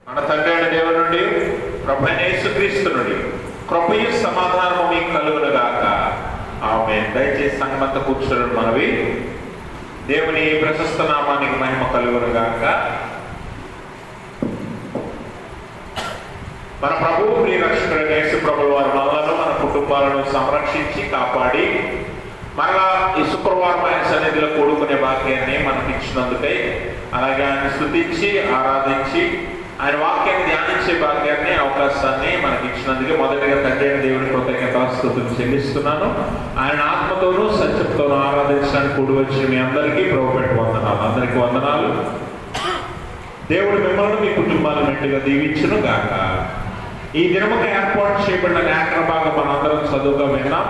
మన తండ్రి అయిన దేవుని నుండి ప్రభువైన యేసుక్రీస్తు నుండి కృపయు సమాధానము మీకు కలుగును గాక. ఆమేన్. దయచేసి సంగమంతా కూర్చోండి. మనవి దేవుని ప్రశస్త నామానికి మహిమ కలుగును గాక. మన ప్రభువు ప్రియ రక్షకుడైన యేసు ప్రభువు వారి మనలను మన కుటుంబాలను సంరక్షించి కాపాడి మరలా ఈ శుక్రవారం ఆయన సన్నిధిలో కూడుకునే భాగ్యాన్ని మనకి ఇచ్చినందుకై, అలాగే ఆయన స్తుతించి ఆరాధించి ఆయన వాక్యాన్ని ధ్యానించే భాగ్యాన్ని అవకాశాన్ని మనకి ఇచ్చినందుకే మొదటిగా తండ్రి అయిన దేవుని కృతజ్ఞతాస్తుతులు చెల్లిస్తున్నాను. ఆయన ఆత్మతోనూ సత్యంతోనూ ఆరాధించడానికి కూడి వచ్చి మీ అందరికీ ప్రభుపెట్టి వందనాలు. అందరికీ వందనాలు. దేవుడు మిమ్మల్ని మీ కుటుంబాలను మెండుగా దీవించును గాక. ఈ దినముకు ఏర్పాటు చేయబడిన లేఖన భాగం మనందరం చదువుగా విన్నాం.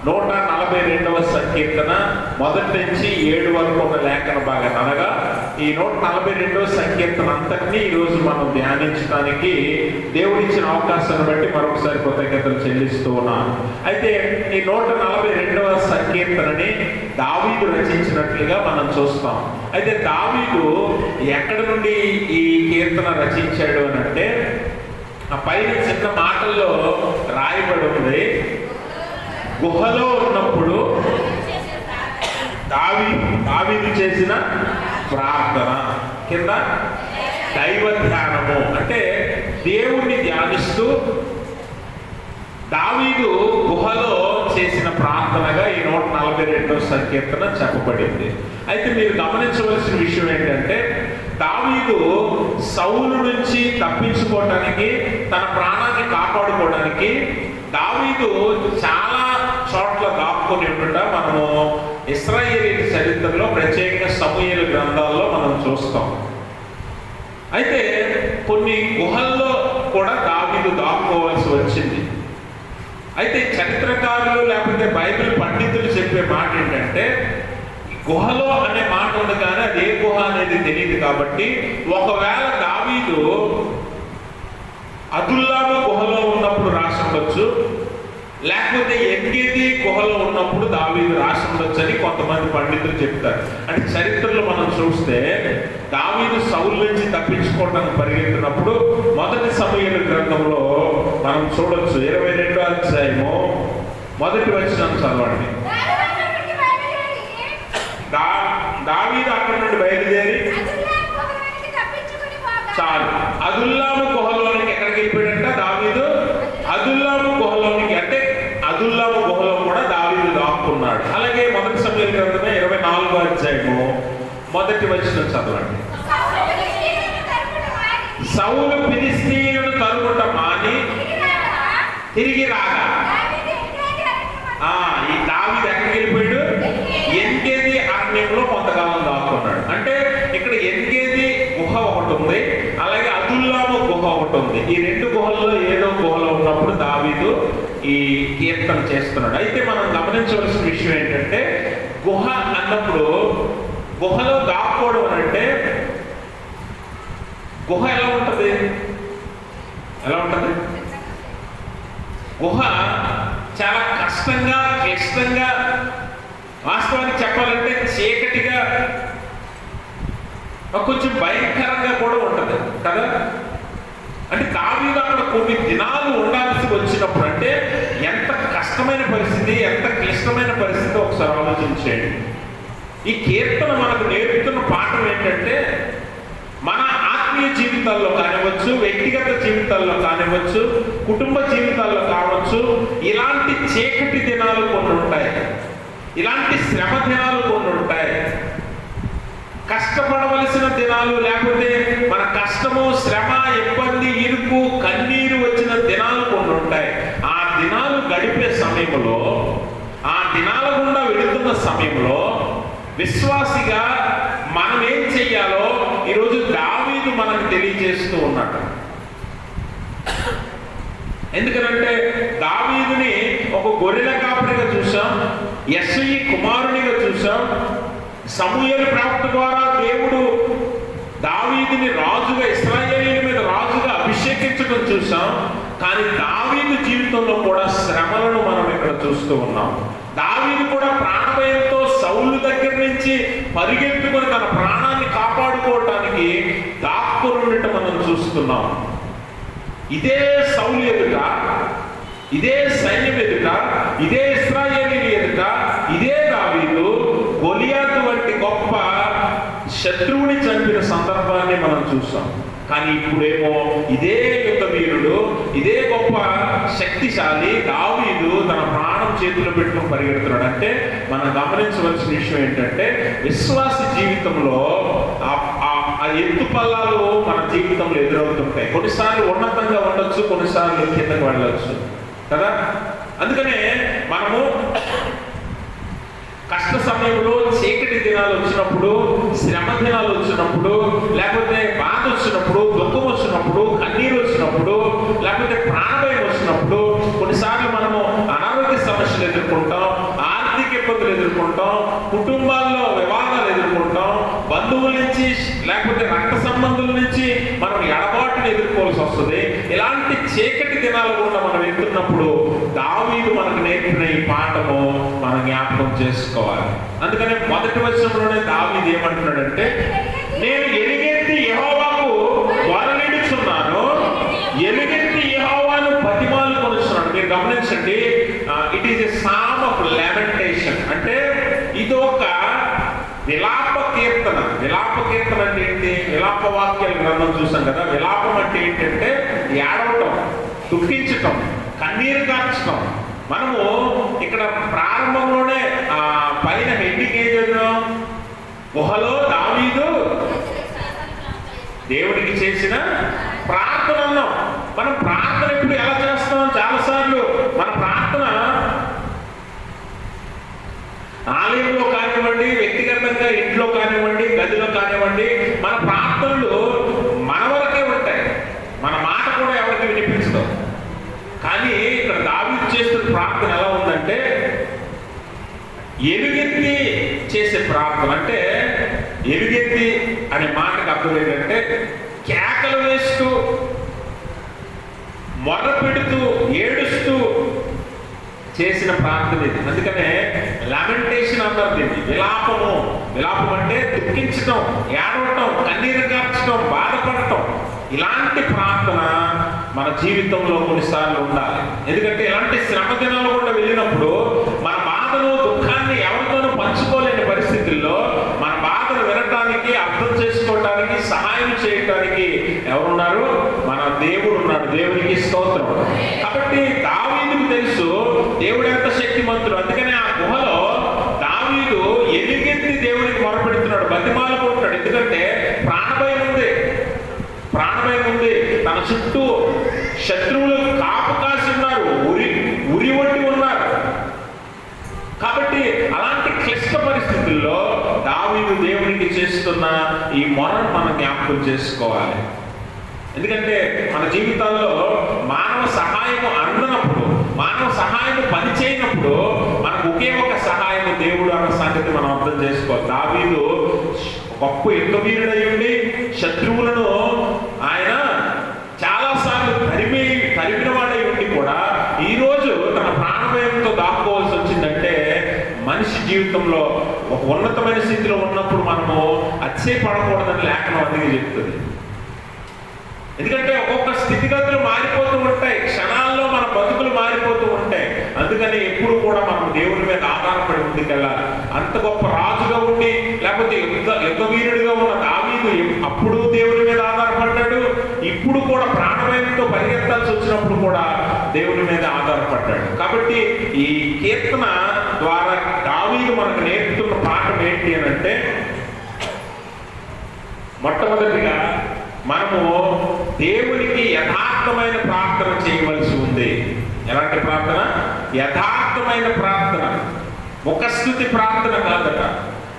142వ సంకీర్తన 1 నుంచి 7 వరకు ఉన్న లేఖన భాగం, అనగా ఈ 142వ సంకీర్తన అంతటినీ ఈరోజు మనం ధ్యానించడానికి దేవుడిచ్చిన అవకాశాన్ని బట్టి మరొకసారి కృతజ్ఞతలు చెల్లిస్తూ ఉన్నాను. అయితే ఈ 142వ సంకీర్తనని దావీదు రచించినట్లుగా మనం చూస్తాం. అయితే దావీదు ఎక్కడి నుండి ఈ కీర్తన రచించాడు అని అంటే, ఆ పైన చిన్న మాటల్లో రాయబడి ఉంది, గుహలో ఉన్నప్పుడు దావీదు చేసిన ప్రార్థన, కింద దైవ ధ్యానము, అంటే దేవుణ్ణి ధ్యానిస్తూ దావీదు గుహలో చేసిన ప్రార్థనగా ఈ 142వ సంకీర్తన చెప్పబడింది. అయితే మీరు గమనించవలసిన విషయం ఏంటంటే, దావీదు సౌలు నుంచి తప్పించుకోవడానికి, తన ప్రాణాన్ని కాపాడుకోవడానికి దావీదు చాలా చోట్ల దాక్కుని ఉండుట మనము ఇశ్రాయేలీయుల చరిత్రలో, ప్రత్యేకంగా సమూయేలు గ్రంథాల్లో మనం చూస్తాం. అయితే కొన్ని గుహల్లో కూడా దావీదు దాక్కోవాల్సి వచ్చింది. అయితే చరిత్రకారులు లేకపోతే బైబిల్ పండితులు చెప్పే మాట ఏంటంటే, గుహలో అనే మాట ఉంది కానీ అది ఏ గుహ అనేది తెలియదు. కాబట్టి ఒకవేళ దావీదు అదుల్లాము గుహలో ఉన్నప్పుడు రాసి ఉండొచ్చు, లేకపోతే ఎంగేది గుహలో ఉన్నప్పుడు దావీదు రాసి ఉండొచ్చు అని కొంతమంది పండితులు చెప్తారు. అంటే చరిత్రలో మనం చూస్తే దావీదు సౌలు నుంచి తప్పించుకోవడానికి పరిగెత్తినప్పుడు 1 సమూయేలు గ్రంథంలో మనం చూడొచ్చు. 22వ అధ్యాయము 1వ వచనం చదవండి. దావీదు అక్కడి నుండి బయలుదేరి చాలు అదుల్లాము గుహలోనికి ఎక్కడికి వెళ్ళిపోయాడంట దావీదు? అదుల్లాము గుహలోనికి. అంటే అదుల్లాము గుహలో కూడా దావీదు దాక్కున్నాడు. అలాగే 1 సమూయేలు గ్రంథమే 24వ అధ్యాయము 1వ వచనం చదవండి. సౌలు ఫిలిష్తీయులను తరుముట మాని తిరిగి రాగా, ఈ దావీదు ఎక్కడికి వెళ్ళిపోయాడు? ఎంగేది అరణ్యంలో కొంతకాలం దాక్కున్నాడు. అంటే ఇక్కడ ఎంగేది గుహ ఒకటి ఉంది, అలాగే అదుల్లాము గుహ ఒకటి ఉంది. ఈ 2 గుహల్లో ఏదో గుహలో ఉన్నప్పుడు దావీదు ఈ కీర్తన చేస్తున్నాడు. అయితే మనం గమనించవలసిన విషయం ఏంటంటే, గుహ అన్నప్పుడు గుహలో దాక్కోవడం అంటే గుహ ఎలా ఉంటుంది? గుహ చాలా కష్టంగా, క్లిష్టంగా, వాస్తవానికి చెప్పాలంటే చీకటిగా, కొంచెం భయంకరంగా కూడా ఉంటుంది కదా. అంటే దావీదు అక్కడ కొన్ని దినాలు ఉండాల్సి వచ్చినప్పుడు అంటే ఎంత కష్టమైన పరిస్థితి, ఎంత క్లిష్టమైన పరిస్థితి ఒకసారి ఆలోచించేయండి. ఈ కీర్తన మనకు నేర్పుతున్న పాఠం ఏంటంటే, మన ఆత్మీయ జీవితాల్లో కానివ్వచ్చు, వ్యక్తిగత జీవితాల్లో కానివ్వచ్చు, కుటుంబ జీవితాల్లో కావచ్చు, ఇలాంటి చీకటి దినాలు కొన్ని ఉంటాయి, ఇలాంటి శ్రమ దినాలు కొన్ని ఉంటాయి, కష్టపడవలసిన దినాలు, లేకపోతే మన కష్టము, శ్రమ, ఇబ్బంది, ఇరుకు, కన్నీరు వచ్చిన దినాలు కొన్ని ఉంటాయి. ఆ దినాలు గడిపే సమయంలో, ఆ దినాల గుండా వెళుతున్న సమయంలో విశ్వాసిగా మనం ఏం చెయ్యాలో ఈరోజు దావీదు మనకు తెలియజేస్తూ ఉన్నాడు. ఎందుకనంటే దావీదుని ఒక గొర్రెల కాపరిగా చూసాం, యెష్షయి కుమారునిగా చూసాం. సమూయేలు ప్రవక్త ద్వారా దేవుడు దావీదుని రాజుగా, ఇశ్రాయేలీయుల మీద రాజుగా అభిషేకించడం చూసాం. కానీ దావీదు జీవితంలో కూడా శ్రమలను మనం ఇక్కడ చూస్తూ ఉన్నాం. దావీదు కూడా ప్రాణభయంతో సౌలు దగ్గర నుంచి పరిగెత్తుకొని తన ప్రాణాన్ని కాపాడుకోవటానికి దాక్కునుండటం మనం చూస్తున్నాం. ఇదే సౌలు ఎదుట, ఇదే సైన్యం ఎదుట, ఇదే ఇశ్రాయేలీయుల ఎదుట ఇదే దావీదు గొలియాతు వంటి గొప్ప శత్రువుని చంపిన సందర్భాన్ని మనం చూసాం. కానీ ఇప్పుడేమో ఇదే యుద్ధ వీరుడు, ఇదే గొప్ప శక్తిశాలి దావీదు తన ప్రాణం చేతిలో పెట్టుకుని పరిగెడుతున్నాడు. అంటే మనం గమనించవలసిన విషయం ఏంటంటే, విశ్వాస జీవితంలో ఆ ఎత్తు పల్లాలు మన జీవితంలో ఎదురవుతుంటాయి. కొన్నిసార్లు ఉన్నతంగా ఉండొచ్చు, కొన్నిసార్లు కిందకు వెళ్ళవచ్చు కదా. అందుకనే మనము కష్ట సమయంలో, చీకటి దినాలు వచ్చినప్పుడు, శ్రమ దినాలు వచ్చినప్పుడు, లేకపోతే బాధ వచ్చినప్పుడు, దుఃఖం వచ్చినప్పుడు, కన్నీరు వచ్చినప్పుడు, లేకపోతే ప్రాణభయం వచ్చినప్పుడు, కొన్నిసార్లు మనము అనారోగ్య సమస్యలు ఎదుర్కొంటాం, ఆర్థిక ఇబ్బందులు ఎదుర్కొంటాం, కుటుంబాల్లో వివాదాలు ఎదుర్కొంటాం, బంధువుల నుంచి లేకపోతే రక్త సంబంధుల నుంచి మనం ఎడబాటును ఎదుర్కోవాల్సి వస్తుంది. ఇలాంటి చీకటి దినాలు కూడా మనం వెళ్తున్నప్పుడు దావీదు మనకు నేర్పిన ఈ పాఠము మనం జ్ఞాపకం చేసుకోవాలి. అందుకనే మొదటి వచనంలోనే దావీదు ఏమంటున్నాడంటే, నేను ఎలుగెత్తి యెహోవాకు మొరలిడుచున్నాను, ఎలుగెత్తి యెహోవాను బతిమాలు కొనుచున్నాను. మీరు గమనించండి, it is a psalm of lamentation. అంటే ఇది ఒక విలాప కీర్తన. విలాప కీర్తన అంటే ఏంటి? విలాప వాక్యాల గ్రంథం చూసాం కదా. విలాపం అంటే ఏంటంటే ఏడవటం, దుఃఖించటం, కన్నీరు కార్చటం. మనము ఇక్కడ ప్రారంభంలోనే పైన హెడ్డింగ్ ఏం చదివాం? గుహలో దావీదు దేవుడికి చేసిన ప్రార్థన అన్నాం. మనం ప్రార్థన ఇప్పుడు ఎలా చేస్తాం? చాలాసార్లు మన ప్రార్థన ఆలయంలో కానివ్వండి, వ్యక్తిగతంగా ఇంట్లో కానివ్వండి, గదిలో కానివ్వండి, మన ప్రార్థనలు మన వరకే ఉంటాయి. మన మాట కూడా ఎవరికి వినిపించదు. కానీ ఇక్కడ దావీదు చేస్తున్న ప్రార్థన ఎలా ఉందంటే, ఎలుగెత్తి చేసే ప్రార్థన. అంటే ఎలుగెత్తి అనే మాటకు అర్థం ఏంటంటే కేకలు వేస్తూ, మొర్ర పెడుతూ, ఏడుస్తూ చేసిన ప్రార్థన ఇది. అందుకనే లామెంటేషన్ అన్నారు దీన్ని. విలాపము. విలాపం అంటే దుఃఖించడం, ఏడవటం, కన్నీరు కార్చడం, బాధపడటం. ఇలాంటి ప్రార్థన మన జీవితంలో కొన్నిసార్లు ఉండాలి. ఎందుకంటే ఇలాంటి శ్రమ దినాలు కూడా వెళ్ళినప్పుడు మన బాధను, దుఃఖాన్ని ఎవరితోనూ పంచుకోలేని పరిస్థితుల్లో మన బాధను వినటానికి, అర్థం చేసుకోవటానికి, సహాయం చేయటానికి ఎవరున్నారు? మన దేవుడు ఉన్నాడు. దేవునికి స్తోత్రం. కాబట్టి దావీదుకు తెలుసు దేవుడు ఎంత శక్తిమంతుడు. అందుకనే ఆ గుహలో దావీదు ఎలుగెత్తి దేవునికి మొరపెడుతున్నాడు, బతిమాలుకుంటున్నాడు. ఎందుకంటే ప్రాణభయం ఉంది, ప్రాణభయం ఉంది. తన చుట్టూ శత్రువులు కాపు కాసి ఉన్నారు, ఉరి వంటి ఉన్నారు. కాబట్టి అలాంటి క్లిష్ట పరిస్థితుల్లో దావీదు దేవునికి చేస్తున్న ఈ మొరను మనం జ్ఞాపకం చేసుకోవాలి. ఎందుకంటే మన జీవితాల్లో మానవ సహాయము అందనప్పుడు, మానవ సహాయం పనిచేయనప్పుడు మనకు ఒకే ఒక సహాయం దేవుడు అన్న సంగతి మనం అర్థం చేసుకోవాలి. దావీదు గొప్ప యుద్ధ వీరుడై ఉండి శత్రువులను ఆయన చాలాసార్లు తరిమిన వాడై ఉండి కూడా ఈరోజు తన ప్రాణభయంతో దాక్కోవాల్సి వచ్చిందంటే, మనిషి జీవితంలో ఒక ఉన్నతమైన స్థితిలో ఉన్నప్పుడు మనము అతిశయపడకూడదని లేఖనం అందుకే చెప్తుంది. ఎందుకంటే ఒక్కొక్క స్థితిగతులు మారిపోతూ ఉంటాయి, క్షణాల్లో మన బతుకులు మారిపోతూ ఉంటాయి. అందుకని ఎప్పుడు కూడా మనం దేవుని మీద ఆధారపడి ముందుకెళ్ళాలి. అంత గొప్ప రాజుగా ఉండి, లేకపోతే యుద్ధ వీరుడిగా ఉన్న దావీదు అప్పుడు దేవుని మీద ఆధారపడ్డాడు, ఇప్పుడు కూడా ప్రాణభయంతో పరిగెత్తాల్సి వచ్చినప్పుడు కూడా దేవుని మీద ఆధారపడ్డాడు. కాబట్టి ఈ కీర్తన ద్వారా దావీదు మనకు నేర్పుతున్న పాఠం ఏంటి అని అంటే, మొట్టమొదటిగా మనము దేవునికి యథార్థమైన ప్రార్థన చేయవలసి ఉంది. ఎలాంటి ప్రార్థన? యథార్థమైన ప్రార్థన, ముఖస్తుతి ప్రార్థన కాదట.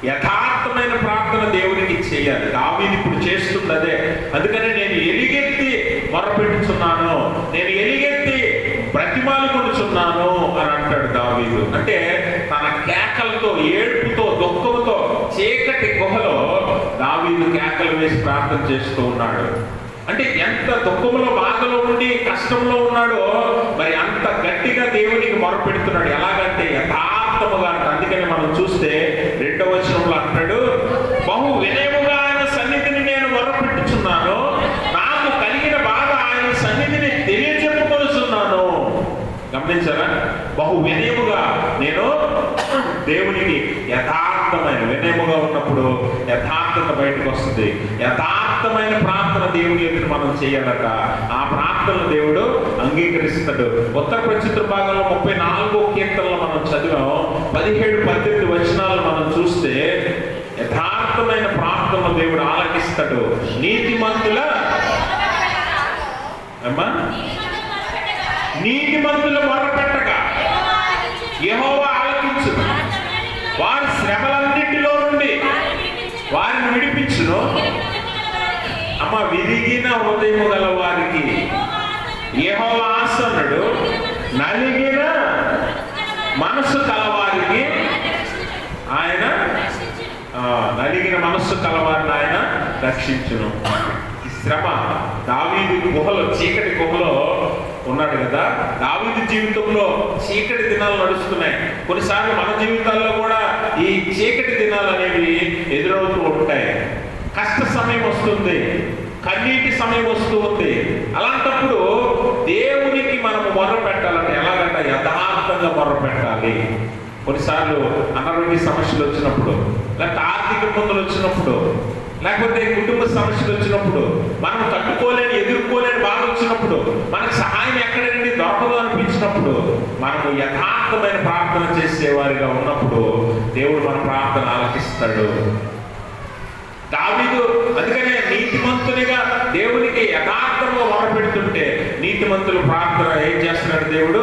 యథార్థమైన ప్రార్థన దేవునికి చేయాలి. దావీదు ఇప్పుడు చేస్తుంది అదే. అందుకనే నేను ఎలుగెత్తి మొరపెట్టుచున్నాను, నేను ఎలుగెత్తి బ్రతిమాలుకొనుచున్నాను అని అంటాడు దావీదు. అంటే తన కేకలతో, ఏడుపుతో, దుఃఖంతో చీకటి గుహలో దావీదు కేకలు వేసి ప్రార్థన చేస్తూ ఉన్నాడు. అంటే ఎంత దుఃఖంలో, బాధలో ఉండి కష్టంలో ఉన్నాడో మరి అంత గట్టిగా దేవునికి మొరపెడుతున్నాడు. ఎలాగంటే యథార్థముగా అంట. అందుకని మనం చూస్తే 2వ వచనంలో అంటాడు, బహు వినయముగా ఆయన సన్నిధిని నేను మొరపెట్టుచున్నాను, నాకు బహు వినయముగా నేను దేవునికి యథార్థమైన వినయముగా ఉన్నప్పుడు యథార్థత బయటకు వస్తుంది. యథార్థమైన ప్రార్థన దేవుని ఎదురు మనం చేయాలట. ఆ ప్రార్థనలు దేవుడు అంగీకరిస్తాడు. ఉత్తర ప్రచుత్ర భాగంలో 34వ కీర్తనలో మనం చదివాం. 17-18 వచనాలు మనం చూస్తే యథార్థమైన ప్రార్థనలు దేవుడు ఆలకిస్తాడు. నీతిమంతుల నీతిమంతులు మొరపెట్టగా యెహోవా ఆలకించును, వారి శ్రమలన్నిటిలో నుండి వారిని విడిపించును. విరిగిన హృదయము గల వారికి యెహోవా ఆసన్నుడు, నలిగిన మనసు కలవారికి ఆయన నలిగిన మనస్సు కలవారిని ఆయన రక్షించును. ఈ శ్రమ దావీదు గుహలో, చీకటి గుహలో ఉన్నాడు కదా. దావీదు జీవితంలో చీకటి దినాలు నడుస్తున్నాయి. కొన్నిసార్లు మన జీవితాల్లో కూడా ఈ చీకటి దినాలు అనేవి ఎదురవుతూ ఉంటాయి. కష్ట సమయం వస్తుంది, కన్నీటి సమయం వస్తూ ఉంది. అలాంటప్పుడు దేవునికి మనము మొర్ర పెట్టాలంటే ఎలాగంటే యథార్థంగా మొర్ర పెట్టాలి. కొన్నిసార్లు అనారోగ్య సమస్యలు వచ్చినప్పుడు, లేకపోతే ఆర్థిక ఇబ్బందులు వచ్చినప్పుడు, లేకపోతే కుటుంబ సమస్యలు వచ్చినప్పుడు, మనం తట్టుకోలేని ఎదుర్కోలేని బాధ వచ్చినప్పుడు, మనకు సహాయం ఎక్కడ నుండి దొరకదు అనిపించినప్పుడు, మనము యథార్థమైన ప్రార్థన చేసేవారిగా ఉన్నప్పుడు దేవుడు మన ప్రార్థన ఆలకిస్తాడు. దావీదు అందుకనే నీతిమంతునిగా దేవునికి యథార్థంగా మొరపెడుతుంటే నీతిమంతుల ప్రార్థన ఏం చేస్తున్నాడు? దేవుడు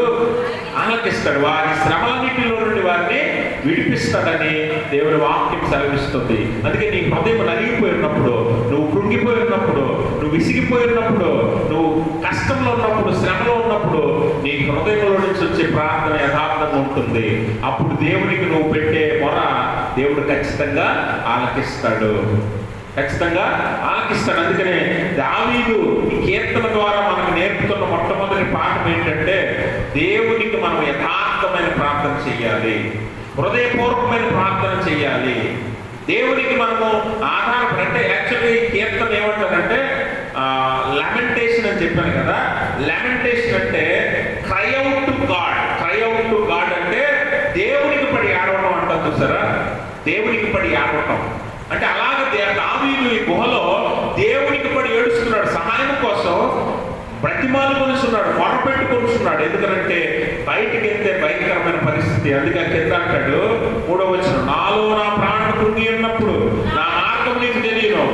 ఆలకిస్తాడు. వారి శ్రమలన్నిటిలో నుండి వారిని విడిపిస్తాడని దేవుడి వాక్యం సెలవిస్తుంది. అందుకే నీ హృదయం నలిగిపోయి ఉన్నప్పుడు, నువ్వు కృంగిపోయి ఉన్నప్పుడు, నువ్వు విసిగిపోయి ఉన్నప్పుడు, నువ్వు కష్టంలో ఉన్నప్పుడు, శ్రమలో ఉన్నప్పుడు నీ హృదయంలో నుంచి వచ్చే ప్రార్థన యథార్థంగా ఉంటుంది. అప్పుడు దేవునికి నువ్వు పెట్టే మొర దేవుడు ఖచ్చితంగా ఆలకిస్తాడు, ఖచ్చితంగా ఆలకిస్తాడు. అందుకనే దావీదు ఈ కీర్తన ద్వారా మనకు నేర్పుతున్న మొట్టమొదటి పాఠం ఏంటంటే దేవునికి మనం యథార్థమైన ప్రార్థన చేయాలి, హృదయపూర్వకమైన ప్రార్థన చేయాలి. దేవునికి మనము ఆధారపడి, అంటే యాక్చువల్లీ ఈ కీర్తన ఏమంటారంటే లెమెంటేషన్ అని చెప్పాను కదా. లెమెంటేషన్ అంటే cry out to God. Cry out to God అంటే దేవునికి పడి ఆడవడం అంటారు చూసారా, దేవునికి పడి ఆడవటం అంటే అలాగే దావీదు ఈ గుహలో దేవునికి పడి ఏడుస్తున్నాడు, సహాయం కోసం బ్రతిమాలు కొనుస్తున్నాడు, మొరపెట్టుకొనుస్తున్నాడు. ఎందుకంటే బయటికి వెళ్తే భయంకరమైన పరిస్థితి. అందుకే కింద అంటాడు 3వ వచనం, నాలో నా ప్రాణం కృంగి ఉన్నప్పుడు నా మార్గం నీకు తెలియను,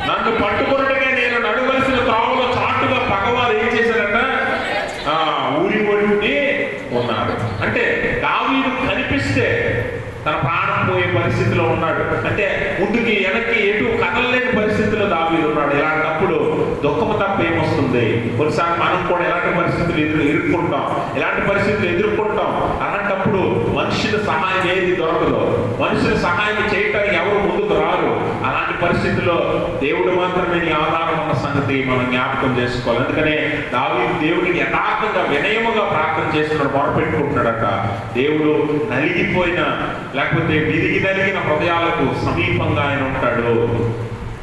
నన్ను పట్టుకున్నట్టుగా నేను నడవలసిన త్రోవలో చాటుగా పగవారు ఏం చేశారంట? ఊరి ఒడ్డుని ఉన్నారు. అంటే దావీదు కనిపిస్తే తన ప్రాణం పోయే పరిస్థితిలో ఉన్నాడు. అంటే ముందుకి వెనక్కి ఎటు కదలలేని పరిస్థితిలో దావీదు ఉన్నాడు. ఇలాంటప్పుడు దుఃఖము తప్ప ఏమొస్తుంది? కొన్నిసార్లు మనం కూడా ఎలాంటి పరిస్థితులు ఎదుర్కొంటాం, ఎలాంటి పరిస్థితులు ఎదుర్కొంటాం. అలాంటప్పుడు మనుషుల సహాయం ఏది దొరకదు, మనుషుల సహాయం చేయటానికి ఎవరు ముందుకు రారు. అలాంటి పరిస్థితుల్లో దేవుడు మాత్రమే నీ ఆధారం ఉన్న సంగతి మనం జ్ఞాపకం చేసుకోవాలి. అందుకనే దావీదు దేవుడికి యథార్థంగా వినయముగా ప్రార్థన చేస్తున్నాడు, మొరపెట్టుకుంటున్నాడట. దేవుడు నలిగిపోయిన, లేకపోతే విరిగి నలిగిన హృదయాలకు సమీపంగా ఆయన ఉంటాడు.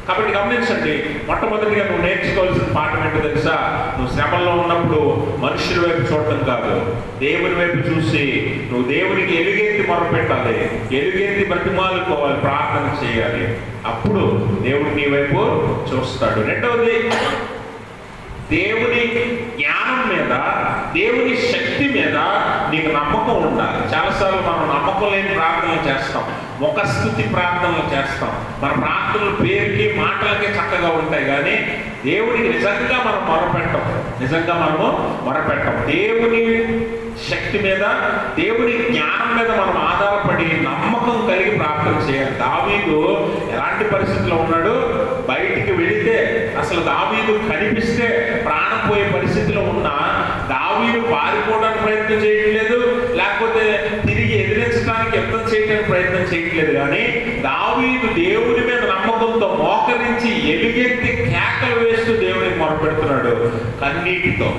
కాబట్టి గమనించండి, మొట్టమొదటిగా నువ్వు నేర్చుకోవాల్సిన పాఠం ఏంటో తెలుసా? నువ్వు శ్రమల్లో ఉన్నప్పుడు మనుషుల వైపు చూడటం కాదు, దేవుని వైపు చూసి నువ్వు దేవునికి ఎలుగెత్తి మొరపెట్టాలి, ఎలుగెత్తి బ్రతిమాలుకోవాలి, ప్రార్థన చేయాలి. అప్పుడు దేవుడు నీ వైపు చూస్తాడు. రెండవది, దేవుని జ్ఞానం మీద, దేవుని శక్తి మీద నీకు నమ్మకం ఉండాలి. చాలాసార్లు మనం నమ్మకం లేని ప్రార్థనలు చేస్తాం, ముఖస్తుతి ప్రార్థనలు చేస్తాం. మన ప్రార్థనలు పేరుకి మాటలకే చక్కగా ఉంటాయి, కానీ దేవుడికి నిజంగా మనం మొరపెట్టం, నిజంగా మనము మొరపెట్టం. దేవుని శక్తి మీద, దేవుని జ్ఞానం మీద మనం ఆధారపడి నమ్మకం కలిగి ప్రార్థన చేయాలి. దావీదు ఎలాంటి పరిస్థితిలో ఉన్నాడు? బయటికి వెళితే, అసలు దావీదు కనిపిస్తే ప్రాణం పోయే పరిస్థితిలో ఉన్నా దావీదు పారిపోవడానికి ప్రయత్నం చేయట్లేదు, లేకపోతే తిరిగి ఎదిరించడానికి యుద్ధం చేయడానికి ప్రయత్నం చేయట్లేదు. కానీ దావీదు దేవుని మీద నమ్మకంతో మోకరించి ఎలుగెత్తి కేకలు వేస్తూ దేవునికి మొరపెడుతున్నాడు కన్నీటితో.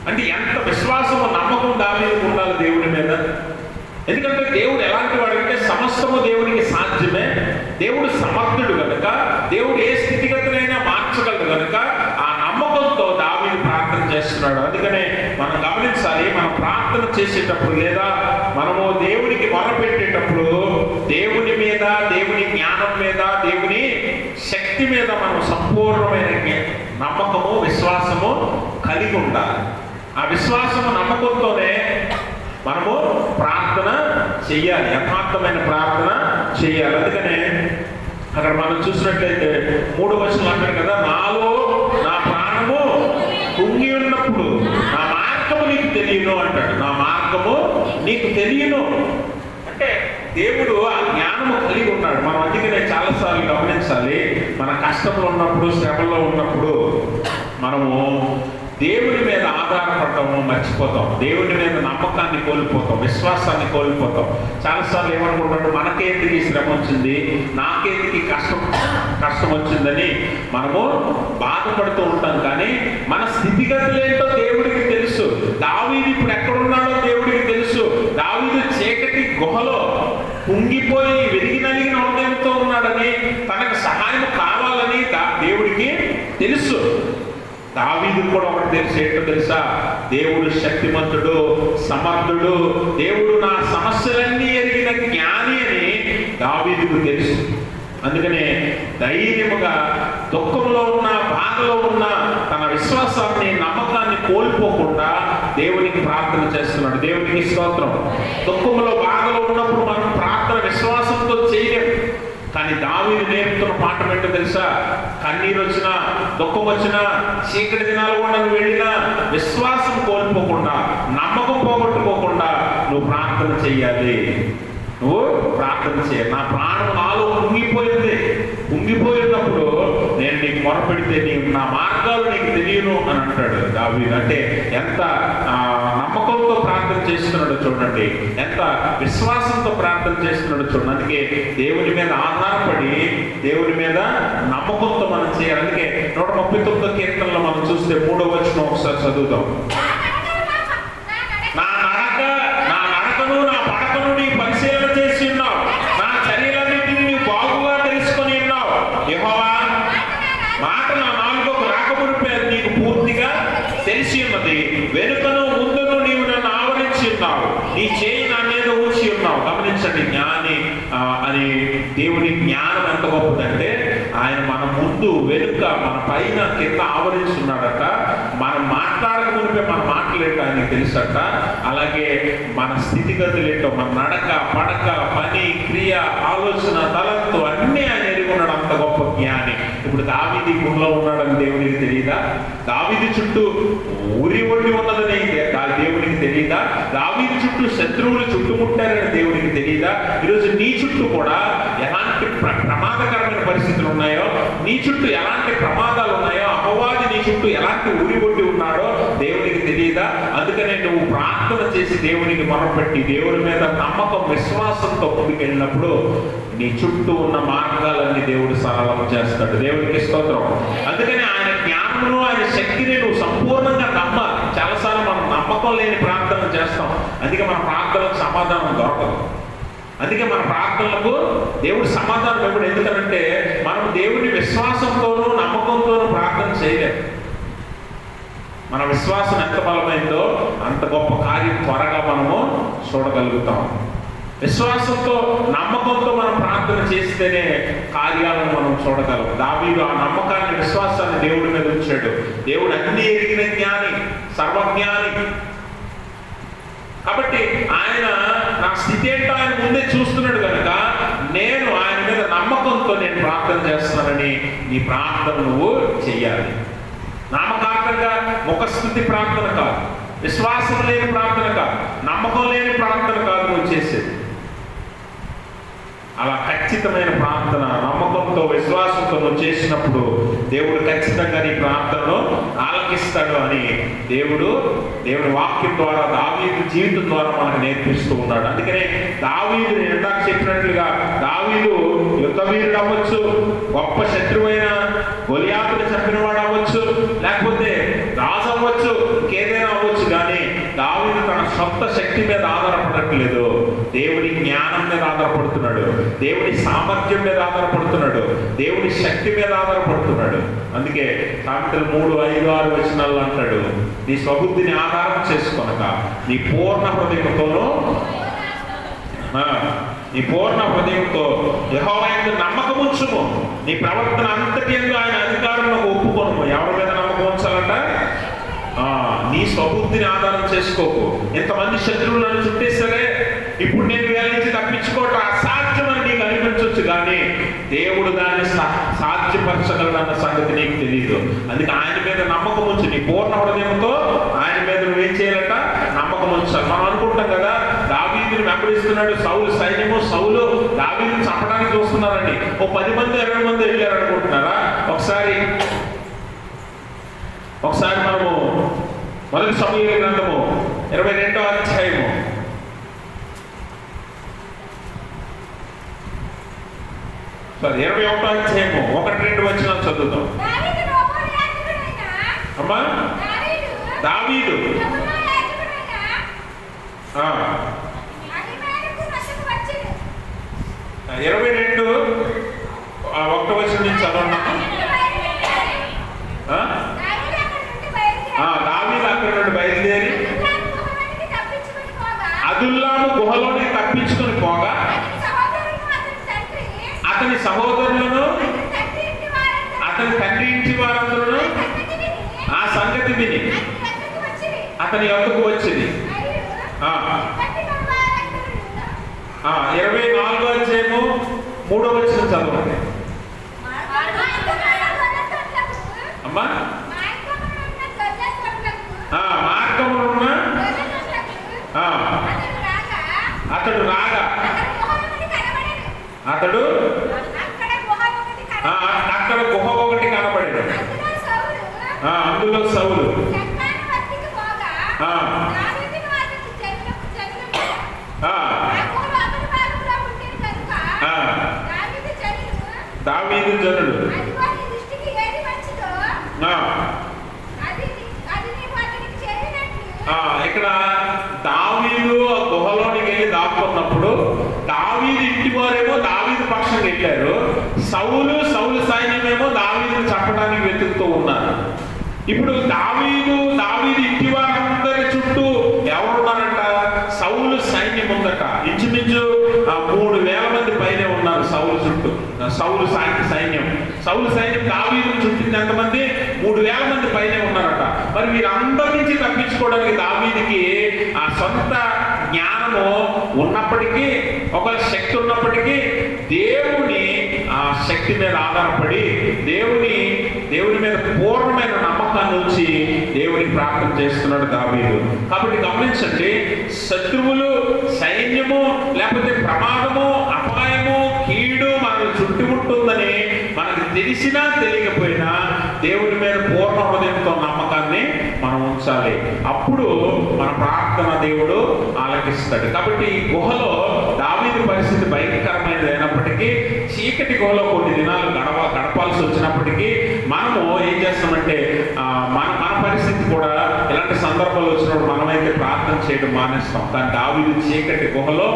అంటే ఎంత విశ్వాసము, నమ్మకం దావీదుకు ఉండాలి దేవుని మీద. ఎందుకంటే దేవుడు ఎలాంటి వాడంటే సమస్తము దేవునికి సాధ్యమే, దేవుడు సమర్థుడు కనుక, దేవుడు ఏ స్థితిగతులైనా మార్చగలడు కనుక ఆ నమ్మకంతో దావీదు ప్రార్థన చేస్తున్నాడు. అందుకనే మనం గమనించాలి, మనం ప్రార్థన చేసేటప్పుడు లేదా మనము దేవునికి మొరపెట్టేటప్పుడు దేవుని మీద, దేవుని జ్ఞానం మీద, దేవుని శక్తి మీద మనం సంపూర్ణమైన నమ్మకము, విశ్వాసము కలిగి ఉండాలి. ఆ విశ్వాసము, నమ్మకంతోనే మనము ప్రార్థన చెయ్యాలి, యథార్థమైన ప్రార్థన చెయ్యాలి. అందుకనే అక్కడ మనం చూసినట్లయితే 3వ వచనం అంటారు కదా, నాలో నా ప్రాణము కుంగి ఉన్నప్పుడు నా మార్గము నీకు తెలియను అంటాడు. నా మార్గము నీకు తెలియను అంటే దేవుడు ఆ జ్ఞానము కలిగి ఉన్నాడు. మనం అందుకనే చాలాసార్లు గమనించాలి, మన కష్టంలో ఉన్నప్పుడు, శ్రమలో ఉన్నప్పుడు మనము దేవుని మీద ఆధారపడటము మర్చిపోతాం, దేవుని మీద నమ్మకాన్ని కోల్పోతాం, విశ్వాసాన్ని కోల్పోతాం. చాలాసార్లు ఏమనుకుంటాడు, మనకేంటికి శ్రమ వచ్చింది, నాకేంటికి కష్టం వచ్చిందని మనము బాధపడుతూ ఉంటాం. కానీ మన స్థితిగతులు ఏంటో దేవుడికి తెలుసు. దావీదు ఇప్పుడు ఎక్కడున్నాడో దేవుడికి తెలుసు. దావీదు చీకటి గుహలో కుంగిపోయి విరిగి నలిగిన హృదయంతో ఉన్నాడని, తనకు సహాయం కావాలని దేవుడికి తెలుసు. దావీదు కూడా ఒకటి తెలిసి ఏంటో తెలుసా, దేవుడు శక్తిమంతుడు, సమర్థుడు, దేవుడు నా సమస్యలన్నీ ఎరిగిన జ్ఞాని అని దావీదుకు తెలుసు. అందుకనే ధైర్యముగా దుఃఖంలో ఉన్న, బాధలో ఉన్న తన విశ్వాసాన్ని, నమ్మకాన్ని కోల్పోకుండా దేవునికి ప్రార్థన చేస్తున్నాడు. దేవునికి స్తోత్రం. దుఃఖంలో, బాధలో ఉన్నప్పుడు మనం ప్రార్థన విశ్వాసంతో చేయలేము. కానీ దావీదు నేర్పుతున్న పాఠం ఏంటో తెలుసా, కన్నీరు వచ్చినా, దుఃఖం వచ్చినా, చీకటి దినాలు కూడా నువ్వు వెళ్ళినా విశ్వాసం కోల్పోకుండా, నమ్మకం పోగొట్టుకోకుండా నువ్వు ప్రార్థన చెయ్యాలి. నువ్వు ప్రార్థన చేయాలి. నా ప్రాణం నాలో ఉంగిపోయినప్పుడు నేను నీకు మొరపెడితే నీవు నా మార్గాలు నీకు తెలియను అని అంటాడు దావీదు. అంటే ఎంత నమ్మకంతో ప్రార్థన చేస్తున్నాడో చూడండి, ఎంత విశ్వాసంతో ప్రార్థన చేస్తున్నాడో చూడండి. అందుకే దేవుని మీద ఆధారపడి, దేవుని మీద నమ్మకంతో మనం చేయాలి. అందుకే 139వ కీర్తనలో మనం చూస్తే 3వ వచనం ఒకసారి చదువుతాం. నా నడకను నా పడకను నీ పరిశీలన చేసి ఉన్నావు, నా చర్యలన్నింటినీ నీవు బాగుగా తెలుసుకొని ఉన్నావు. యెహోవా మాట నా నాలుకకు రాకమునిపే అది నీకు పూర్తిగా తెలిసి ఉన్నది. వెనుకను ముందును నీవు నన్ను ఆవరించి ఉన్నావు, నీ చేయి నా మీద ఉంచి ఉన్నావు. గమనించండి, జ్ఞాని అని దేవుని జ్ఞానం ఎంత గొప్పదంటే, ఆయన మన ముందు, వెనుక, మన పైన, కింద ఆవరించున్నాడట. మనం మాట్లాడక మునిపే మన మాటలేంటో ఆయనకు తెలుసట. అలాగే మన స్థితిగతులు ఏంటో, మన నడక, పడక, పని, క్రియ, ఆలోచన, తలంతో అన్నీ ఆయన ఎరుగున్నాడు. అంత గొప్ప జ్ఞాని. ఇప్పుడు దావీదు గుహలో ఉన్నాడని దేవునికి తెలియదా? దావీదు చుట్టూ ఊరి ఒడి ఉన్నదని దేవునికి తెలియదా? దావీదు చుట్టూ శత్రువులు చుట్టుముట్టారని దేవునికి తెలియదా? ఈరోజు నీ చుట్టూ కూడా ఎలాంటి ప్రమాదకరమైన పరిస్థితులు ఉన్నాయో, నీ చుట్టూ ఎలాంటి ప్రమాదాలు ఉన్నాయో, అపవాది నీ చుట్టూ ఎలాంటి ఊరి ఒడ్డి ఉన్నాడో దేవునికి తెలియదా? అందుకనే నువ్వు ప్రార్థన చేసి దేవునికి మొరపెట్టి దేవుని మీద నమ్మకం, విశ్వాసంతో ముందుకెళ్ళినప్పుడు నీ చుట్టూ ఉన్న మార్గాలన్నీ దేవుడు సరళం చేస్తాడు. దేవునికి స్తోత్రం. అందుకని ఆయన జ్ఞానమును, ఆయన శక్తిని నువ్వు సంపూర్ణంగా నమ్మాలి. చాలాసార్లు మనం నమ్మకం లేని ప్రార్థన చేస్తాం. అందుకే మన ప్రార్థనకు సమాధానం దొరకదు. అందుకే మన ప్రార్థనలకు దేవుడు సమాధానం ఇవ్వడు. ఎందుకంటే మనం దేవుని విశ్వాసంతోనూ నమ్మకంతోనూ ప్రార్థన చేయలేము. మన విశ్వాసం ఎంత బలమైందో అంత గొప్ప కార్యం త్వరగా మనము చూడగలుగుతాం. విశ్వాసంతో, నమ్మకంతో మనం ప్రార్థన చేస్తేనే కార్యాలను మనం చూడగలం. దావీదు ఆ నమ్మకాన్ని, విశ్వాసాన్ని దేవుడి మీద ఉంచాడు. దేవుడు అన్ని ఎరిగిన జ్ఞాని, సర్వజ్ఞాని. కాబట్టి ఆయన నా స్థితి ఏంటో ఆయన ముందే చూస్తున్నాడు కనుక నేను ఆయన మీద నమ్మకంతో నేను ప్రార్థన చేస్తున్నానని నీ ప్రార్థన నువ్వు చెయ్యాలి. నామకార్థంగా ముఖస్థుతి ప్రార్థన కాదు, విశ్వాసం లేని ప్రార్థన కాదు, నమ్మకం లేని ప్రార్థన కాదు నువ్వు చేసేది. అలా ఖచ్చితమైన ప్రార్థన, నమ్మకంతో, విశ్వాసంతో నువ్వు చేసినప్పుడు దేవుడు ఖచ్చితంగా నీ ప్రార్థనను ఆలకిస్తాడు అని దేవుడి వాక్యం ద్వారా, దావీదు జీవితం ద్వారా మనకు నేర్పిస్తూ ఉన్నాడు. అందుకనే దావీదు, నేను ఇందాక చెప్పినట్లుగా, దావీదు యుద్ధవీరుడు అవ్వచ్చు, గొప్ప శత్రువైన గొలియాతుని చంపినవాడు అవ్వచ్చు, లేకపోతే రాజు అవ్వచ్చు, ఇంకేదైనా అవ్వచ్చు. కానీ దావీదు తన సొంత శక్తి మీద ఆధారపడట్లేదు. దేవుడి జ్ఞానం మీద ఆధారపడుతున్నాడు, దేవుడి సామర్థ్యం మీద ఆధారపడుతున్నాడు, దేవుడి శక్తి మీద ఆధారపడుతున్నాడు. అందుకే సామెతలు 3:5-6 వచనాల్లో అంటాడు, నీ స్వబుద్ధిని ఆధారం చేసుకొనక నీ పూర్ణ హృదయంతోనూ యెహోవా యందు నమ్మకం ఉంచుము, నీ ప్రవర్తన అంతటి యందు ఆయన అధికారంలో ఒప్పుకొనుము. ఎవరి మీద నమ్మకం ఉంచాలంట? నీ స్వబుద్ధిని ఆధారం చేసుకోకు. ఎంతమంది శత్రువులు నన్ను చుట్టేసరే ఇప్పుడు నేను వీళ్ళ నుంచి తప్పించుకోవటం అసాధ్యమని నీకు అనిపించవచ్చు, కానీ దేవుడు దాన్ని సాధ్యపరచగలడన్న సంగతి నీకు తెలియదు. అందుకే ఆయన మీద నమ్మకం ఉంచు. నీ పూర్ణ హృదయంతో ఆయన మీద నువ్వేం చేయాలంట? నమ్మకం ఉంచాలి. మనం అనుకుంటాం కదా, దావీదుని వెంబడిస్తున్నాడు సౌలు సైన్యము, సౌలు దావీదుని చంపడానికి చూస్తున్నారండి. 10 మంది 20 మంది వెళ్ళారు అనుకుంటున్నారా? ఒకసారి మనము మొదటి సమూయేలు గ్రంథము 22వ అధ్యాయము 21వ అధ్యాయము 1-2 వచనాలు చదువుతాం. అమ్మా, దావీదు 22:1 వచనం నుంచి చదవన్నా. దావీదు అక్కడ నుండి బయలుదేరి అదుల్లాము గుహలోనికి తప్పించుకొని పోగా అతని సహోదరులను అతని తండ్రి ఇంటి వారందరూ ఆ సంగతి విని అతని యొద్దకు వచ్చింది. 24వ అధ్యాయము 3వ వచనం చదవండి. అమ్మా, మార్గమున్న అతడు రాగా అక్కడ గుహ ఒకటి కనబడేది. అందులో సౌలు దావీదు జనుడు ఇక్కడ దావీదు గుహలోనికి వెళ్ళి దాక్కున్నప్పుడు దావీదు ఇంటి వారేమో దావీదు పక్షం వెళ్ళారు, సౌలు సైన్యమేమో దావీదును చంపడానికి వెతుకుతూ ఉన్నారు. ఇప్పుడు దావీదు ఇంటి వారందరి చుట్టూ ఎవరున్నారంట? సౌలు సైన్యం ఉందట. ఇంచుమించు 3,000 మంది పైనే ఉన్నారు సౌలు చుట్టూ. సౌలు సైన్యం దావీదు చుట్టింది ఎంతమంది? 3,000 మంది పైనే ఉన్నారట. మరి వీరందరి నుంచి తప్పించుకోవడానికి దావీదుకి ఆ సొంత జ్ఞానము ఉన్నప్పటికీ, ఒక శక్తి ఉన్నప్పటికీ, దేవుని ఆ శక్తి మీద ఆధారపడి దేవుని మీద పూర్ణమైన నమ్మకాన్ని ఉంచి దేవునికి ప్రార్థన చేస్తున్నాడు దావీదు. కాబట్టి గమనించండి, శత్రువులు, సైన్యము, లేకపోతే ప్రమాదము, అపాయము, కీడు మనల్ని చుట్టుముట్టుందని మనకు తెలిసినా తెలియకపోయినా దేవుని మీద పూర్ణ హృదయంతో నమ్మకాన్ని మనం ఉంచాలి. అప్పుడు మన ప్రార్థన దేవుడు ఆలకిస్తాడు. కాబట్టి ఈ గుహలో దావీదు పరిస్థితి భయంకరమైనది అయినప్పటికీ, చీకటి గుహలో కొన్ని దినాలు గడపాల్సి వచ్చినప్పటికీ మనము ఏం చేస్తామంటే మన పరిస్థితి కూడా ఇలాంటి సందర్భాలు వచ్చినప్పుడు మనమైతే ప్రార్థన చేయడం మానేస్తాం. కానీ దావీదు చీకటి గుహలో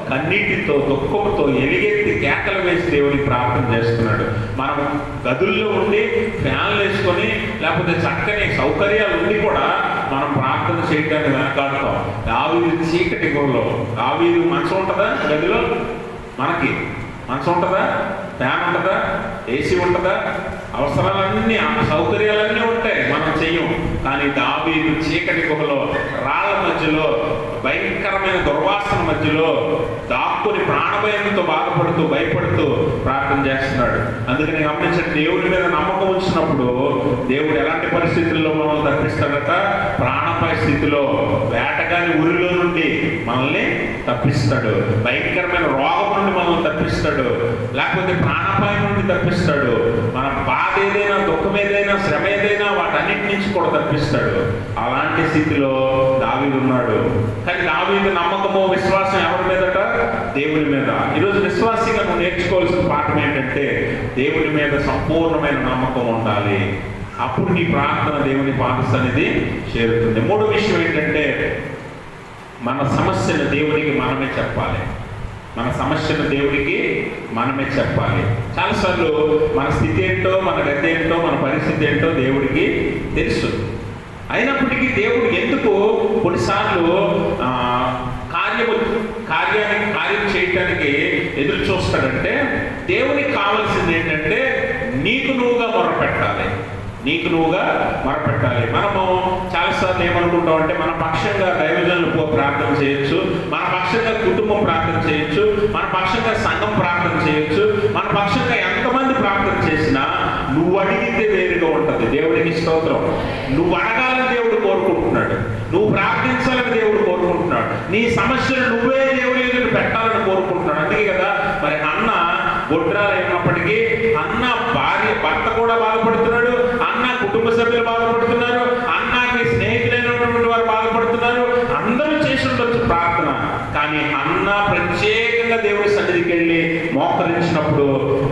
కన్నీటితో, దుఃఖంతో ఎలుగెత్తి కేకలు వేసి దేవుడికి ప్రార్థన చేస్తున్నాడు. మనం గదుల్లో ఉండి ఫ్యాన్లు వేసుకొని లేకపోతే చక్కని సౌకర్యాలు ఉండి కూడా మనం ప్రార్థన చేయడానికి వెనకాడతాం. దావీదు చీకటి గుహలో, దావీదు మంచం ఉంటుందా గదిలో? మనకి మంచం ఉంటుందా? ఫ్యాన్ ఉంటుందా? ఏసీ ఉంటుందా? అవసరాలన్నీ, సౌకర్యాలన్నీ ఉంటాయి, మనం చెయ్యం. కానీ దావీదు చీకటి గుహలో, రాళ్ల మధ్యలో, భయంకరమైన దుర్వాసన మధ్యలో దాక్కుని ప్రాణభయంతో బాధపడుతూ, భయపడుతూ ప్రార్థన చేస్తున్నాడు. అందుకని గమనించండి, దేవుడి మీద నమ్మకం ఉంచినప్పుడు దేవుడు ఎలాంటి పరిస్థితుల్లో మనల్ని తప్పిస్తాడట? ప్రాణ పరిస్థితిలో, వేటగాని ఊరిలో నుండి మనల్ని తప్పిస్తాడు, భయంకరమైన రోగం నుండి మనల్ని తప్పిస్తాడు, లేకపోతే ప్రాణాపాయం నుండి తప్పిస్తాడు, మన బాధ ఏదైనా, దుఃఖం ఏదైనా, శ్రమ ఏదైనా వాటన్నిటి నుంచి కూడా తప్పిస్తాడు. అలాంటి స్థితిలో దావీదు ఉన్నాడు. కానీ దావీదు నమ్మకము, విశ్వాసం ఎవరి మీదట? దేవుని మీద. ఈరోజు విశ్వాసిగా నువ్వు నేర్చుకోవాల్సిన పాఠం ఏంటంటే, దేవుని మీద సంపూర్ణమైన నమ్మకం ఉండాలి. అప్పుడు నీ ప్రార్థన దేవుని పాద సన్నిధి చేరుతుంది. 3వ విషయం ఏంటంటే, మన సమస్యను దేవుడికి మనమే చెప్పాలి. మన సమస్యను దేవుడికి మనమే చెప్పాలి. చాలాసార్లు మన స్థితి ఏంటో, మన గతి ఏంటో, మన పరిస్థితి ఏంటో దేవుడికి తెలుసు. అయినప్పటికీ దేవుడు ఎందుకు కొన్నిసార్లు కార్యం చేయటానికి ఎదురు చూస్తాడంటే, దేవునికి కావాల్సింది ఏంటంటే నీకు నువ్వుగా మొరపెట్టాలి. మనము చాలాసార్లు ఏమనుకుంటామంటే, మన పక్షంగా దైవజనులు ప్రార్థన చేయొచ్చు, మన పక్షంగా కుటుంబం ప్రార్థన చేయొచ్చు, మన పక్షంగా సంఘం ప్రార్థన చేయొచ్చు, మన పక్షంగా ఎంతమంది ప్రార్థన చేసినా నువ్వు అడిగితే వేరుగా ఉంటుంది. దేవుడికి స్తోత్రం. నువ్వు అడగాలని దేవుడు కోరుకుంటున్నాడు, నువ్వు ప్రార్థించాలని దేవుడు కోరుకుంటున్నాడు, నీ సమస్యను నువ్వే దేవుడి ఎదురు పెట్టాలని కోరుకుంటున్నాడు. అందుకే కదా మరి అన్న గొడ్రాలు అయినప్పటికీ అన్న భర్త కూడా బాధపడుతున్నాడు, అన్న కుటుంబ సభ్యులు బాధపడుతున్నారు, అన్నకి స్నేహితులైనటువంటి వారు బాధపడుతున్నారు, అందరూ చేసి ఉండొచ్చు ప్రార్థన. కానీ అన్న ప్రత్యేకంగా దేవుడి సన్నిధికి వెళ్ళి మోకరించినప్పుడు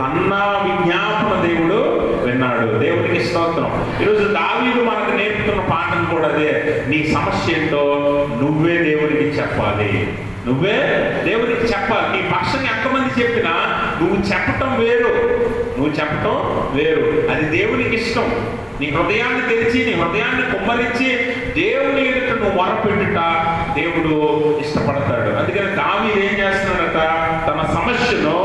అన్న విజ్ఞాపన దేవుడు విన్నాడు. దేవుడికి స్తోత్రం. ఈరోజు దావీదు మనకు నేర్పుతున్న పాఠం కూడా అదే. నీ సమస్య ఏంటో నువ్వే దేవుడికి చెప్పాలి. నీ పక్షం ఎంతమంది చెప్పినా నువ్వు చెప్పటం వేరు. అది దేవునికి ఇష్టం. నీ హృదయాన్ని తెరిచి, నీ హృదయాన్ని కుమ్మరించి దేవుని ఎదుట నువ్వు మొరపెట్టుట దేవుడు ఇష్టపడతాడు. అందుకని దావీదు ఏం చేస్తున్నాడట, తన సమస్యను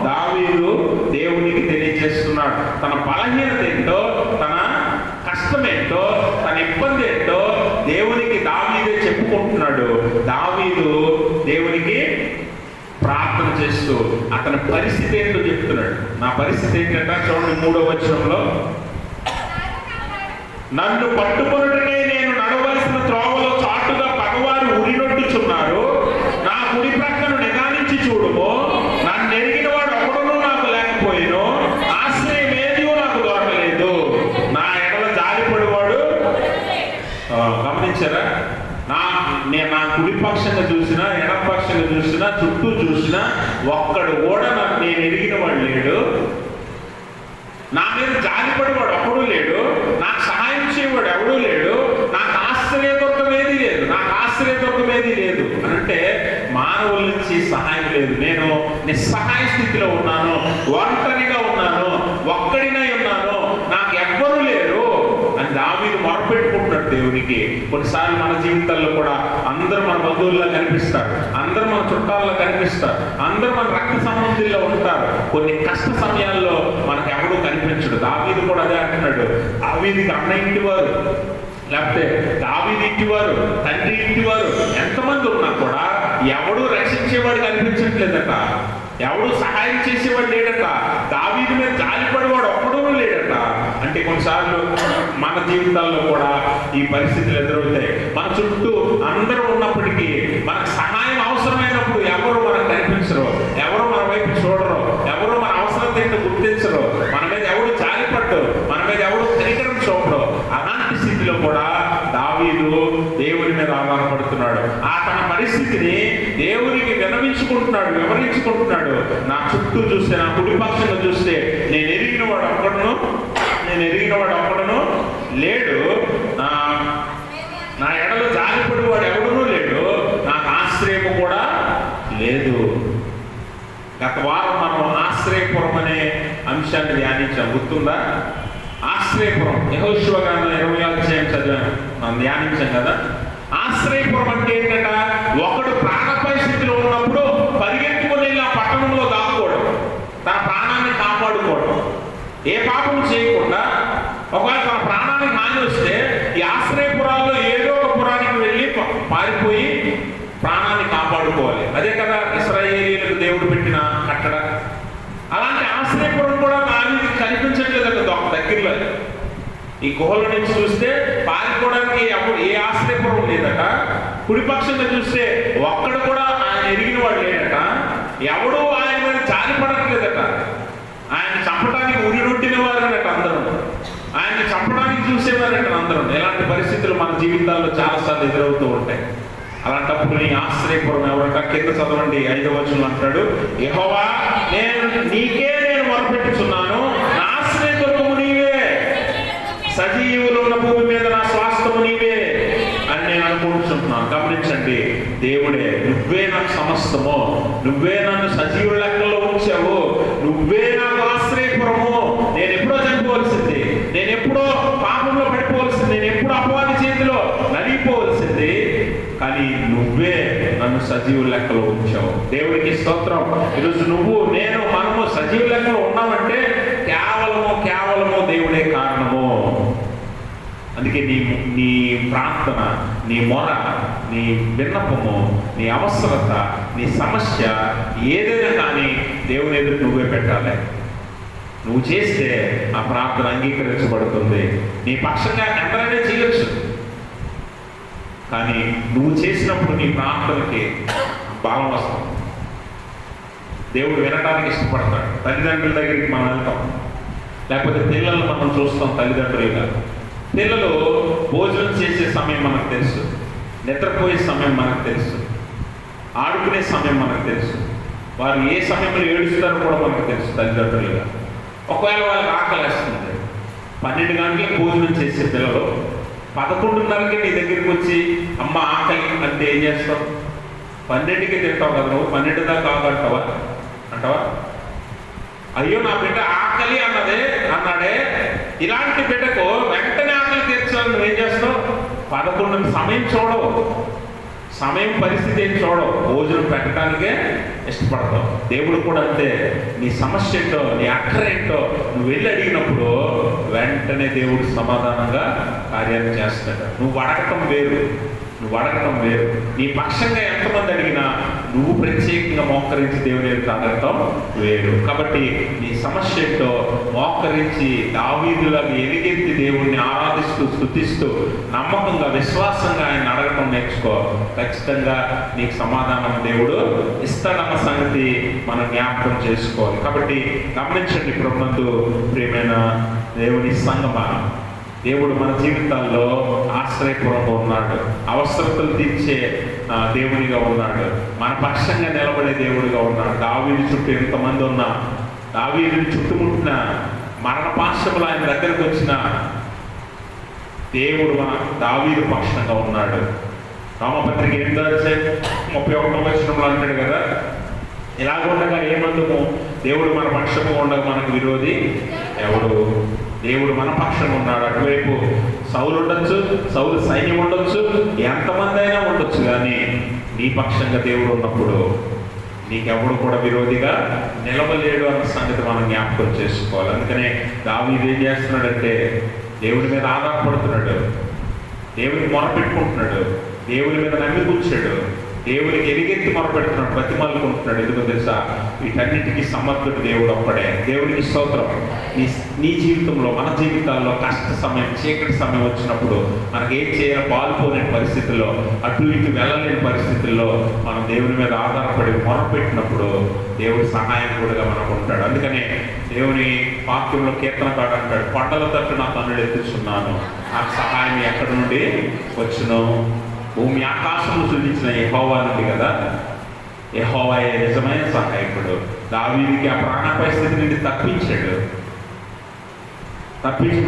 దావీదు దేవునికి తెలియజేస్తున్నాడు. తన బలహీనత ఏంటో, తన కష్టమేంటో, తన ఇబ్బంది ఏంటో దేవునికి దావీదే చెప్పుకుంటున్నాడు. దావీదు దేవునికి ప్రార్థన చేస్తూ అతని పరిస్థితి ఏంటో చెప్తున్నాడు. నా పరిస్థితి ఏంటంటే చూడండి 3వ వచనంలో, నన్ను పట్టుకొనుటనే నేను నడవలసిన త్రోవలో చాటుగా పగవారు ఉరినొట్టుచున్నారు. నా కుడి ప్రక్కను నిదానించి చూడుము. నన్ను ఎరిగిన వాడు ఒకడును నాకు లేకపోయిను, ఆశ్రయం ఏది నాకు దొరకలేదు. నా ఎడల జాలిపడివాడు. గమనించారా? నా కుడి పక్షంగా చూసినా, ఎడమ పక్షంగా చూసినా, చుట్టూ చూసినా ఒక్కడు కూడా నాకు నేను ఎరిగిన వాడు లేడు. నా మీద జాలిపడేవాడు ఒక్కడూ లేడు. నాకు సహాయం చేయవాడు ఎవడూ లేడు. నాకు ఆశ్రయదుర్గమేది లేదు అని అంటే మానవుల నుంచి సహాయం లేదు. నేను నిస్సహాయ స్థితిలో ఉన్నాను, ఒంటరిగా ఉన్నాను, ఒక్కడినై ఉన్నాను, నాకు ఎవ్వరూ లేరు అని దావీదు మొరపెట్టుకుంటున్నాడు దేవునికి. కొన్నిసార్లు మన జీవితాల్లో కూడా అందరూ మన బంధువుల్లో కనిపిస్తారు, అందరూ మన చుట్టాల్లో కనిపిస్తారు, అందరూ మన రక్త సంబంధుల్లో ఉంటారు. కొన్ని కష్ట సమయాల్లో మనకు ఎవడూ కనిపించడు. దావీదు కూడా అదే అంటున్నాడు. దావీదుకి అన్న ఇంటివారు, లేకపోతే దావీదు ఇంటివారు, తండ్రి ఇంటివారు ఎంతమంది ఉన్నా కూడా ఎవడూ రక్షించేవాడు కనిపించట్లేదట, ఎవడు సహాయం చేసేవాడు లేడట, దావీదు మీద జాలిపడేవాడు ఒక్కడూ లేడట. అంటే కొన్నిసార్లు మన జీవితాల్లో కూడా ఈ పరిస్థితులు ఎదురవుతాయి. మన చుట్టూ అందరూ ఉన్నప్పటికీ మనకు సహాయం అవసరమైనప్పుడు ఎవరు మనకు కనిపించరు, ఎవరు మన వైపు చూడరు, ఎవరు మన అవసరం ఏంటో గుర్తించరు, మన మీద ఎవడు జాలిపడ్డు, మన మీద ఎవడు కనికరం చూపడు. అలాంటి స్థితిలో కూడా దావీదు దేవుని మీద ఆధారపడుతున్నాడు. తన పరిస్థితిని దేవునికి వివరించుకుంటున్నాడు. నా చుట్టూ చూస్తే, నా కుడి పక్షంగా చూస్తే నేను ఎరిగిన వాడు ఒక్కడును లేడు, నా ఎడలో జాలిపడి వాడు ఎవడునూ లేడు, నాకు ఆశ్రయము కూడా లేదు. గత వారం మనం ఆశ్రయపురం అనే అంశాన్ని ధ్యానించాం, గుర్తుందా? ఆశ్రయపురం యెహోషువ గ్రంథం 20వ అధ్యాయం చదివాను, మనం ధ్యానించాం కదా. ఆశ్రయపురం అంటే ఏంటంట, ఒకడు ప్రాణాపాయ స్థితిలో ఉన్నప్పుడు పరిగెత్తుకుని ఆ పట్టణంలో దాక్కోవడం, తన ప్రాణాన్ని కాపాడుకోవడం, ఏ పాపం చేయకుండా. ఒకవేళ తన ప్రాణానికి హాని వస్తే ఈ ఆశ్రయపురాల్లో ఏదో ఒక పురానికి వెళ్ళి పారిపోయి ప్రాణాన్ని కాపాడుకోవాలి. అదే కదా ఇశ్రాయేలీయులకు దేవుడు పెట్టిన కట్టడ. అలాంటి ఆశ్రయపురం కూడా దావీదుకి కనిపించట్లేదు దగ్గరలో. ఈ గుహల నుంచి చూస్తే పారిపోవడానికి ఏ ఆశ్రయపురం లేదట. కుడిపక్షంగా చూస్తే ఒక్కడు కూడా ఆయన ఎరిగిన వాడు లేదట. ఎవడూ ఆయన మీద జాలిపడట్లేదట. ఆయన చంపడానికి ఉరిరొట్టిన వారనట అందరూ, ఆయన్ని చంపడానికి చూసేవారట అందరూ. ఇలాంటి పరిస్థితులు మన జీవితాల్లో చాలాసార్లు ఎదురవుతూ ఉంటాయి. అలాంటప్పుడు నీ ఆశ్రయపురం ఎవరట? కింద చదవండి 5వ వచనం అంటాడు, యెహోవా నీకే నేను మొరపెట్టుచున్నాను, నా ఆశ్రయదుర్గము నీవే, సజీవులు ఉన్న భూమి మీద నా స్వాస్థ్యము నీవే అని నేను అనుకుంటున్నాను. గమనించండి, దేవుడే. నువ్వే నాకు సమస్తము, నువ్వే నన్ను సజీవుల లెక్కలో ఉంచావు, నువ్వే నాకు ఆశ్రయపురము. నేను ఎప్పుడో చనిపోవలసింది, నేను ఎప్పుడో పాపంలో పడిపోవలసింది, నేను ఎప్పుడో అపవాది చేతిలో నలిగిపోవలసింది, కానీ నువ్వే నన్ను సజీవుల లెక్కలో ఉంచావు. దేవుడికి స్తోత్రం. ఈరోజు నువ్వు, నేను, మనము సజీవుల లెక్కలో ఉన్నామంటే కేవలము దేవుడే కారణము. అందుకే నీ ప్రార్థన, నీ మొర, నీ విన్నపము, నీ అవసరత, నీ సమస్య ఏదైనా కానీ దేవుని ఎదురు నువ్వే పెట్టాలి. నువ్వు చేస్తే ఆ ప్రార్థన అంగీకరించబడుతుంది. నీ పక్షంగా ఎవరైనా చేయొచ్చు, కానీ నువ్వు చేసినప్పుడు నీ ప్రార్థనకి బలం వస్తుంది. దేవుడు వినడానికి ఇష్టపడతాడు. తల్లిదండ్రుల దగ్గరికి మనం వెళ్తాం, లేకపోతే పిల్లలను మనం చూస్తాం తల్లిదండ్రులుగా. పిల్లలు భోజనం చేసే సమయం మనకు తెలుసు, నిద్రపోయే సమయం మనకు తెలుసు, ఆడుకునే సమయం మనకు తెలుసు, వారు ఏ సమయంలో ఏడుస్తారో కూడా మనకు తెలుసు తల్లిదండ్రులుగా. ఒకవేళ వాళ్ళకి ఆకలిస్తుంది, 12 గంటలకు భోజనం చేసే పిల్లలు 11:30కి నీ దగ్గరికి వచ్చి అమ్మ ఆకలి అంటే ఏం చేస్తావు? 12కి తింటావు కదా నువ్వు, 12 దాకా అంటావా? అయ్యో నా బిడ్డ ఆకలి అన్నాడే, ఇలాంటి బిడ్డకు వెంటనే ఆకలి తీర్చాలని నువ్వేం చేస్తావు? 11 సమయం చూడవు, సమయం పరిస్థితి ఏం చూడవు, భోజనం పెట్టడానికే ఇష్టపడతావు. దేవుడు కూడా అంతే. నీ సమస్య ఏంటో, నీ అక్కర ఏంటో నువ్వు వెళ్ళి అడిగినప్పుడు వెంటనే దేవుడు సమాధానంగా కార్యాలు చేస్తాడు. నువ్వు అడగటం వేరు. నీ పక్షంగా ఎంతమంది అడిగినా నువ్వు ప్రత్యేకంగా మోకరించి దేవుని యొక్క అడగటం వేరు. కాబట్టి నీ సమస్య ఏంటో మోకరించి దావీదులాగా ఎలుగెత్తి దేవుణ్ణి ఆరాధిస్తూ స్తుతిస్తూ నమ్మకంగా విశ్వాసంగా ఆయన అడగటం నేర్చుకో. ఖచ్చితంగా నీకు సమాధానం దేవుడు ఇస్తాడన్న సంగతి మనం జ్ఞాపకం చేసుకోవాలి. కాబట్టి గమనించండి ప్రభునందు ప్రియమైన దేవుని సంగమా, దేవుడు మన జీవితాల్లో ఆశ్రయపురంగా ఉన్నాడు, అవసరతలు తీర్చే దేవునిగా ఉన్నాడు, మన పక్షంగా నిలబడే దేవుడిగా ఉన్నాడు. దావీదు చుట్టూ ఎంతమంది ఉన్నా, దావీదుని చుట్టుముట్టిన మరణ పాశములు ఆయన దగ్గరకు వచ్చిన దేవుడు మన దావీదు పక్షంగా ఉన్నాడు. రామపత్రిక 8:31 అంటాడు కదా, ఇలాగుండగా ఏమందుము, దేవుడు మన పక్షంగా ఉండగా మనకు విరోధి ఎవడు? దేవుడు మన పక్షంగా ఉన్నాడు. అటువైపు సౌలు ఉండొచ్చు, సౌలు సైన్యం ఉండొచ్చు, ఎంతమంది అయినా ఉండొచ్చు, కానీ నీ పక్షంగా దేవుడు ఉన్నప్పుడు నీకెవడు కూడా విరోధిగా నిలవలేడు అన్న సంగతి మనం జ్ఞాపకం చేసుకోవాలి. అందుకనే దావీదు ఏం చేస్తున్నాడంటే దేవుడి మీద ఆధారపడుతున్నాడు, దేవుడికి మొరపెట్టుకుంటున్నాడు, దేవుడి మీద నమ్మి కూర్చాడు, దేవుడికి ఎలుగెత్తి మొరపెడుతున్నాడు, బతిమాలుకుంటున్నాడు. ఎందుకో తెలుసా? వీటన్నిటికీ సమర్థుడు దేవుడు ఒక్కడే. దేవుడికి స్తోత్రం. నీ జీవితంలో, మన జీవితాల్లో కష్ట సమయం, చీకటి సమయం వచ్చినప్పుడు మనకి ఏం చేయాలో పాల్పోలేని పరిస్థితుల్లో, అటు ఇటు వెళ్ళలేని పరిస్థితుల్లో మనం దేవుని మీద ఆధారపడి మొరపెట్టినప్పుడు దేవుడి సహాయం కూడా మనకు ఉంటాడు. అందుకనే దేవుని వాక్యంలో కీర్తనకాడు అంటాడు, కొండల తట్టు నా కన్నులు ఎత్తుచున్నాను, నాకు సహాయం ఎక్కడి నుండి వచ్చును? భూమి ఆకాశంలో సృజించిన యెహోవా నుండి కదా. యెహోవాయే నిజమైన సహాయకుడు. దావీదుకి ఆ ప్రాణ పరిస్థితి నుండి తప్పించి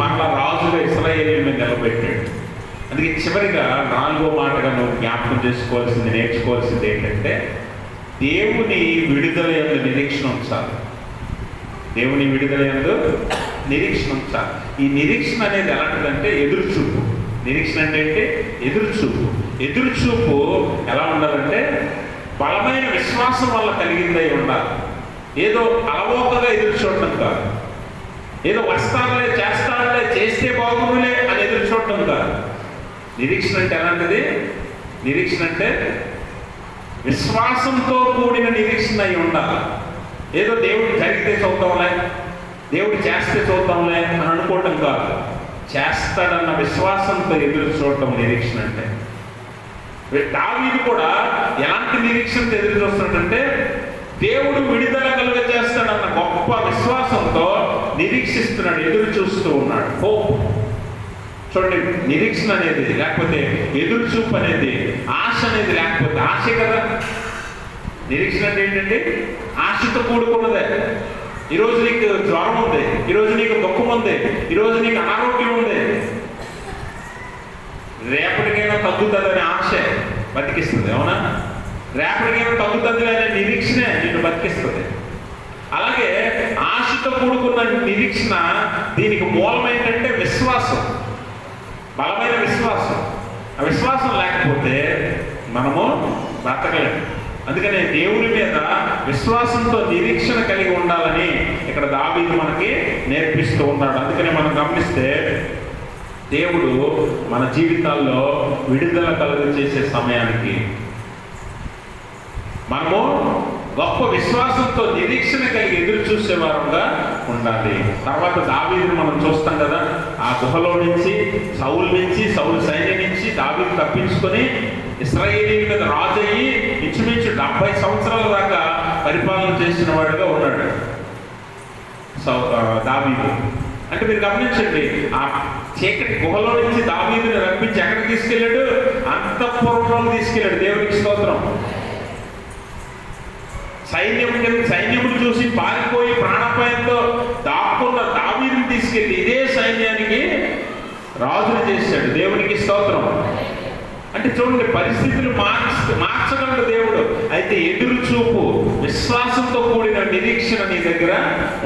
మరలా రాజుగా ఇశ్రాయేలీయుల మీద నిలబెట్టాడు. అందుకే చివరిగా 4వ మాటగా నువ్వు జ్ఞాపకం చేసుకోవాల్సింది, నేర్చుకోవాల్సింది ఏంటంటే దేవుని విడుదల యందు నిరీక్షణ ఉంచాలి. దేవుని విడుదల యందు నిరీక్షణ ఉంచాలి. ఈ నిరీక్షణ అనేది ఎలాంటిదంటే ఎదురుచూపు. నిరీక్షణ అంటే ఏంటి? ఎదురుచూపు ఎలా ఉండాలంటే బలమైన విశ్వాసం వల్ల కలిగిందై ఉండాలి. ఏదో అలవోకగా ఎదురు చూడటం కాదు, ఏదో వస్తానులే, చేస్తానులే, చేస్తే బాగుండులే అని ఎదురు చూడటం కాదు. నిరీక్షణ అంటే ఎలాంటిది? నిరీక్షణ అంటే విశ్వాసంతో కూడిన నిరీక్షణ అయి ఉండాలి. ఏదో దేవుడు జరిగితే చూద్దాంలే, దేవుడు చేస్తే చూద్దాంలే అని అనుకోవటం కాదు. చేస్తాడన్న విశ్వాసంతో ఎదురు చూడటం నిరీక్షణ అంటే. దావీదు కూడా ఎలాంటి నిరీక్షణతో ఎదురు చూస్తున్నాడంటే దేవుడు విడుదల కలుగ చేస్తాడన్న గొప్ప విశ్వాసంతో నిరీక్షిస్తున్నాడు, ఎదురు చూస్తూ ఉన్నాడు. హోప్. చూడండి, నిరీక్షణ అనేది లేకపోతే ఎదురు చూపు అనేది, ఆశ అనేది లేకపోతే ఆశే కదా. నిరీక్షణ అంటే ఏంటంటే ఆశతో కూడుకున్నదే. ఈరోజు నీకు జ్వరం ఉంది, ఈరోజు నీకు దుఃఖం ఉంది, ఈరోజు నీకు అనారోగ్యం ఉంది, రేపటికైనా తగ్గుతుందని ఆశ. బతికిస్తుంది. అవునా? రేపటికేమో తగ్గుతుంది అనే నిరీక్షణే నిన్ను బతికిస్తుంది. అలాగే ఆశతో కూడుకున్న నిరీక్షణ, దీనికి మూలం ఏంటంటే విశ్వాసం, బలమైన విశ్వాసం. ఆ విశ్వాసం లేకపోతే మనము బ్రతకలేము. అందుకనే దేవుని మీద విశ్వాసంతో నిరీక్షణ కలిగి ఉండాలని ఇక్కడ దావీదు మనకి నేర్పిస్తూ ఉన్నాడు. అందుకనే మనం గమనిస్తే దేవుడు మన జీవితాల్లో విడుదల కలుగు చేసే సమయానికి మనము గొప్ప విశ్వాసంతో నిరీక్షణ కలిగి ఎదురు చూసేవారుగా ఉండాలి. తర్వాత దావీదుని మనం చూస్తాం కదా, ఆ గుహలో నుంచి సౌలు సైన్యం నుంచి దావీదు తప్పించుకొని ఇశ్రాయేలీయుల మీద రాజు అయ్యి ఇంచుమించు 70 సంవత్సరాల దాకా పరిపాలన చేసిన వాడుగా ఉన్నాడు దావీదు. అంటే మీరు గమనించండి, ఆ చీకటి గుహలో నుంచి దావీదుని రప్పించి ఎక్కడికి తీసుకెళ్ళాడు? అంతఃపురంలోకి తీసుకెళ్ళాడు. దేవునికి స్తోత్రం. సైన్యములు చూసి పారిపోయి ప్రాణాపాయంతో దాక్కున్న దావీదుని తీసుకెళ్లి ఇదే సైన్యానికి రాజును చేశాడు. దేవునికి స్తోత్రం. అంటే చూడండి, పరిస్థితులు మార్చగలడు దేవుడు. అయితే ఎదురు చూపు, విశ్వాసంతో కూడిన నిరీక్షణ నీ దగ్గర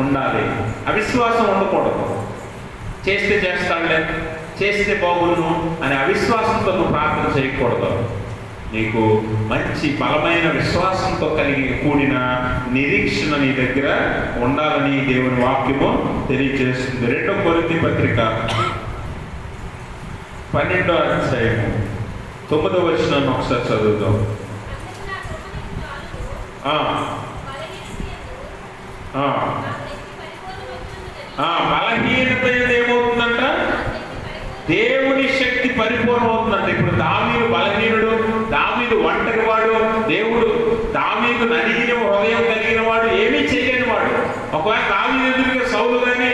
ఉండాలి. అవిశ్వాసం ఉండకూడదు. చేస్తే చేస్తాడులే, చేస్తే బాగులను అనే అవిశ్వాసంతో నువ్వు ప్రార్థన చేయకూడదు. నీకు మంచి బలమైన విశ్వాసంతో కలిగి కూడిన నిరీక్షణ నీ దగ్గర ఉండాలని దేవుని వాక్యము తెలియజేస్తుంది. 2 కొరింథీ పత్రిక 12వ అధ్యాయము 9వ వచనాన్ని ఒకసారి చదువుతాం. బలహీనత ఏమవుతుందంట? దేవుని శక్తి పరిపూర్ణమవుతుందంట. ఇప్పుడు దావీదు బలహీనుడు, దావీదు ఒంటరి వాడు, దేవుడు దావీదు నలిగిన హృదయం కలిగిన వాడు, ఏమీ చేయలేని వాడు. ఒకవేళ దావీదు ఎదురుగా సౌలు కానీ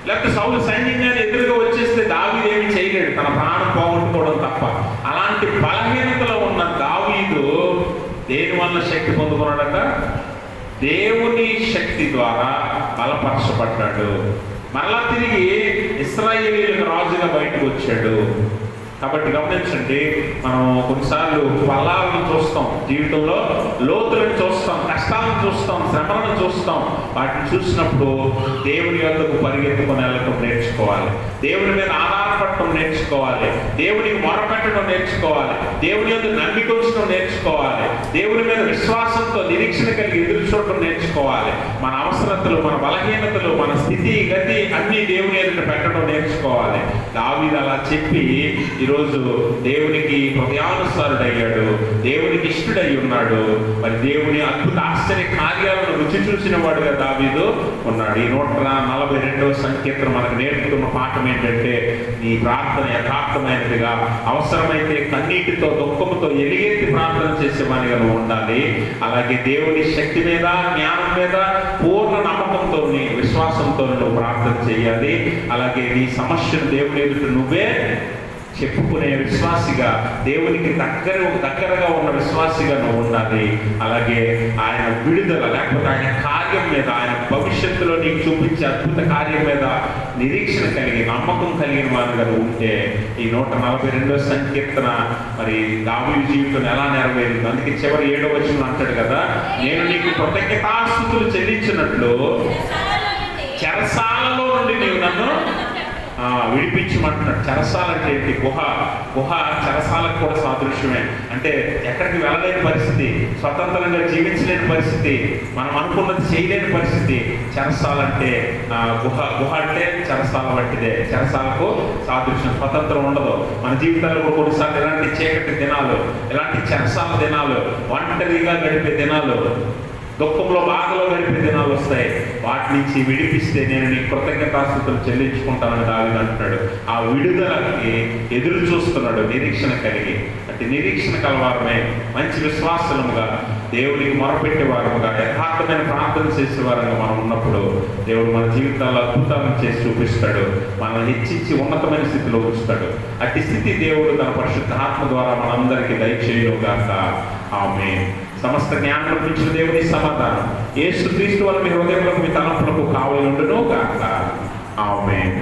లేకపోతే సౌలు సైన్యం కానీ ఎదురుగా వచ్చేస్తే దావీదు ఏమీ చేయలేడు, తన ప్రాణం పోగొట్టుకోవడం తప్ప. అలాంటి బలహీనతలో ఉన్న దావీదు దేని వల్ల శక్తి పొందుకున్నాడట? దేవుని శక్తి ద్వారా బలపరచబడ్డాడు. మరలా తిరిగి ఇశ్రాయేలీయులకు రాజుగా బయటకు వచ్చాడు. కాబట్టి గమనించండి, మనం కొన్నిసార్లు ఫలాలను చూస్తాం, జీవితంలో లోతులను చూస్తాం, కష్టాలను చూస్తాం, శ్రమలను చూస్తాం. వాటిని చూసినప్పుడు దేవుని యొద్దకు పరిగెత్తుకొని వెళ్ళటం నేర్చుకోవాలి, దేవుని మీద ఆధారపడటం నేర్చుకోవాలి, దేవునికి మొరపెట్టడం నేర్చుకోవాలి, దేవుని యొద్ద నమ్మిక ఉంచడం నేర్చుకోవాలి, దేవుని మీద విశ్వాసంతో నిరీక్షణ కలిగి ఎదురు చూడటం నేర్చుకోవాలి. మన అవసరతలు, మన బలహీనతలు, మన స్థితి గతి అన్ని దేవుని ఎదుట పెట్టడం నేర్చుకోవాలి. దావీదు అలా చెప్పి ఈరోజు దేవునికి హృదయానుసారుడయ్యాడు, దేవునికి ఇష్టడై ఉన్నాడు. మరి దేవుని అద్భుత ఆశ్చర్య కార్యాలను రుచి చూసిన వాడుగా దావీదు ఉన్నాడు. ఈ 142వ సంకీర్తన మనకు నేర్పుతున్న పాఠం ఏంటంటే, నీ ప్రార్థన యథార్థమైనదిగా, అవసరమైతే కన్నీటితో దుఃఖముతో ఎలుగెత్తి ప్రార్థన చేసేవానిగా నువ్వు ఉండాలి. అలాగే దేవుని శక్తి మీద, జ్ఞానం మీద పూర్ణ నమ్మకంతో, నీ విశ్వాసంతో నువ్వు ప్రార్థన చేయాలి. అలాగే నీ సమస్యను దేవుని ఎదుట నువ్వే చెప్పుకునే విశ్వాసిగా, దేవునికి దగ్గరగా ఉన్న విశ్వాసిగా నువ్వు ఉండాలి. అలాగే ఆయన విడుదల లేకపోతే ఆయన కార్యం మీద, ఆయన భవిష్యత్తులో నీకు చూపించే అద్భుత కార్యం మీద నిరీక్షణ కలిగి నమ్మకం కలిగిన వారుగా నువ్వు ఉంటే ఈ 142వ సంకీర్తన మరి దావీదు జీవితం ఎలా నెరవేరింది. అందుకే చివరి 7వ వచనం అంటాడు కదా, నేను నీకు కృతజ్ఞతాస్తుతులు చెల్లించినట్లు చెరసాలలో నుండి నీవు నన్ను విడిపించమంటున్నాడు. చెరసాల అంటే ఏంటి? గుహ చెరసాలకు కూడా సాదృశ్యమే. అంటే ఎక్కడికి వెళ్ళలేని పరిస్థితి, స్వతంత్రంగా జీవించలేని పరిస్థితి, మనం అనుకున్నది చేయలేని పరిస్థితి. చెరసాలంటే గుహ అంటే చెరసాల వంటిదే. చెరసాలకు సాదృశ్యం. స్వతంత్రం ఉండదు. మన జీవితాల్లో కూడా కొన్నిసార్లు ఇలాంటి చీకటి దినాలు, ఇలాంటి చెరసాల దినాలు, ఒంటరిగా గడిపే దినాలు, దుఃఖంలో బాధలో గడిపే దినాలు వస్తాయి. వాటి నుంచి విడిపిస్తే నేను నీ కృతజ్ఞతాస్తుతులు చెల్లించుకుంటానని దావీదు అంటున్నాడు. ఆ విడుదలకి ఎదురు చూస్తున్నాడు నిరీక్షణ కలిగి. అంటే నిరీక్షణ కలవారమే, మంచి విశ్వాసముగా, దేవునికి మొరపెట్టేవారముగా, యథార్థమైన ప్రార్థన చేసేవారంగా మనం ఉన్నప్పుడు దేవుడు మన జీవితాల్లో అద్భుతాలను చేసి చూపిస్తాడు, మనల్ని హెచ్చించి ఉన్నతమైన స్థితిలో ఉంచుతాడు. అట్టి స్థితి దేవుడు తన పరిశుద్ధాత్మ ద్వారా మనందరికీ దయచేయుగాక. ఆమేన్. సమస్త జ్ఞానం ఇచ్చిన దేవుని సమాధానం యేసుక్రీస్తు వల్ల మీ హృదయంలో, మీ తలంపులకు కావలి ఉండును గాక. ఆమేన్.